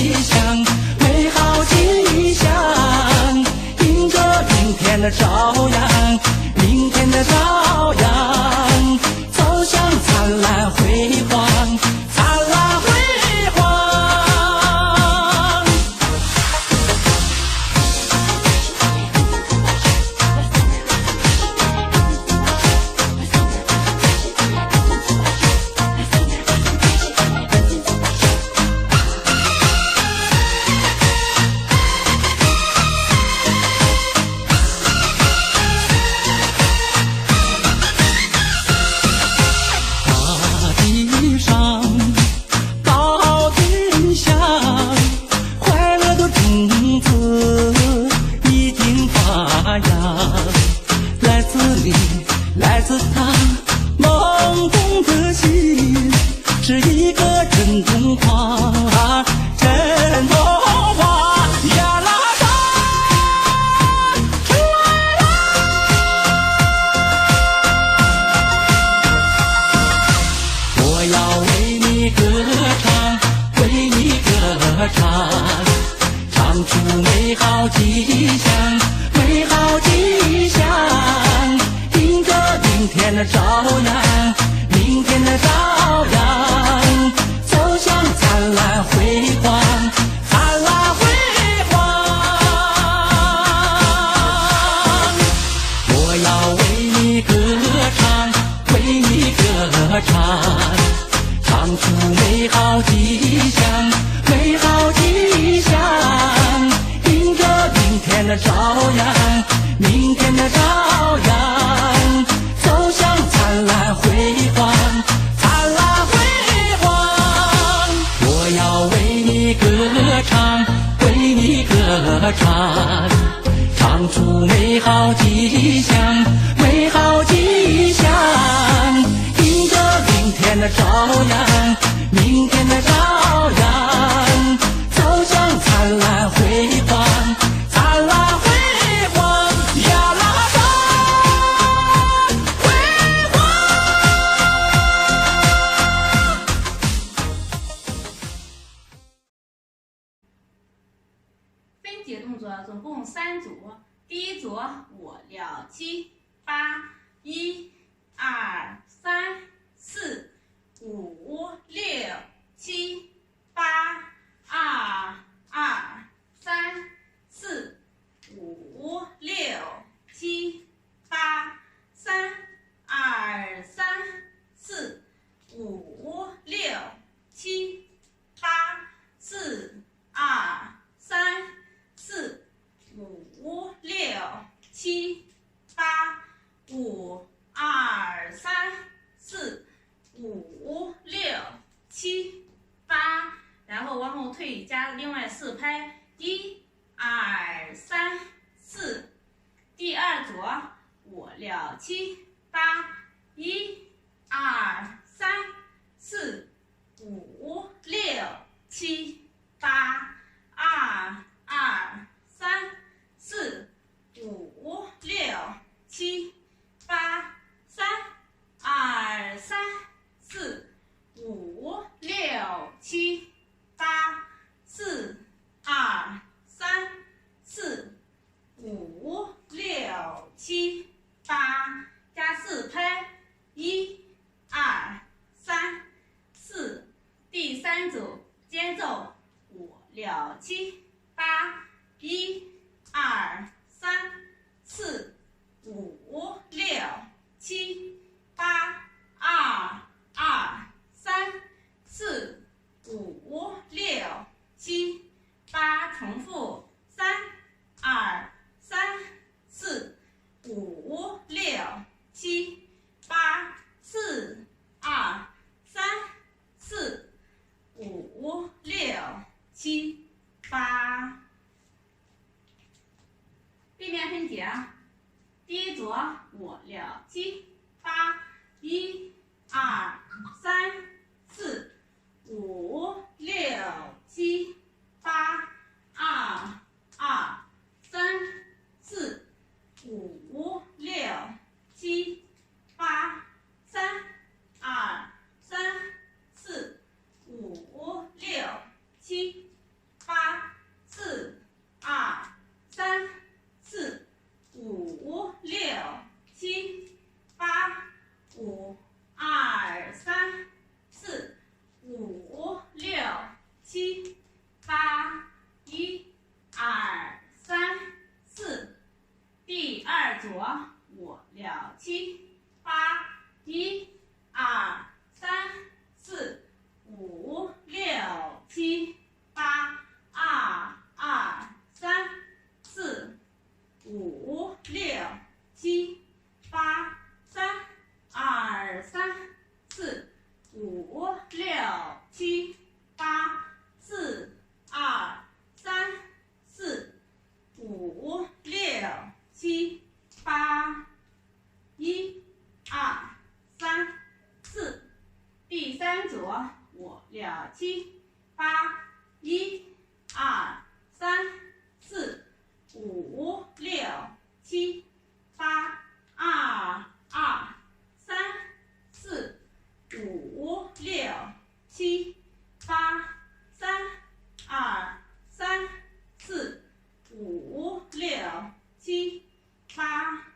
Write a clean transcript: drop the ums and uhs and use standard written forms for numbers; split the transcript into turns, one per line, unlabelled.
吉祥，美好吉祥，迎着明天的朝阳，明天的朝阳，走向灿烂辉煌，灿烂辉煌。来自他懵懂的心，是一个真童话，真童话呀啦啦，出来啦！我要为你歌唱，为你歌唱，唱出美好吉祥，美好吉祥。明天的朝阳，明天的朝阳，走向灿烂辉煌，灿烂辉煌。我要为你歌唱，为你歌唱，唱出美好吉祥，美好吉祥，迎着明天的朝阳，明天的朝阳。走向灿烂辉煌，灿烂辉煌。我要为你歌唱，为你歌唱，唱出美好吉祥，美好吉祥。迎着明天的朝阳，明天的朝阳，走向灿烂辉煌，灿烂辉煌呀啦啦。
分解动作总共3组，第一组5、6、7、8， 1、2、3、4、5、6、7、8， 2、2、3、4、5、6、7、8， 3、2、3、4、5、6、7、8， 4、2、3、4、5、6、7、8， 5、2、3、4、5、6、7、8，然后往后退，加另外4拍，1、2、3、4。第二组5、6、7、8， 1、2、3、4、5、6、7、8， 2、2、3、4、5、6、7、8， 3、2、3、4、5、6、7、8， 4、2、3、4、5、6、7、8，加4拍，1、2、3、4。第三组间奏5、6、7、8， 1、2、3、4、5、6、7、8， 2、2、3、4、5、6、7、8，重复3、2、3、4、5、6、7、8， 4、2、3、4、5、6、7、8。对面分解，第一组5、6、7、8， 1、2、3、4、5、6、7、8， 2、2、3、4、5、6、7、8， 3、2、3、4、5、6、7、8。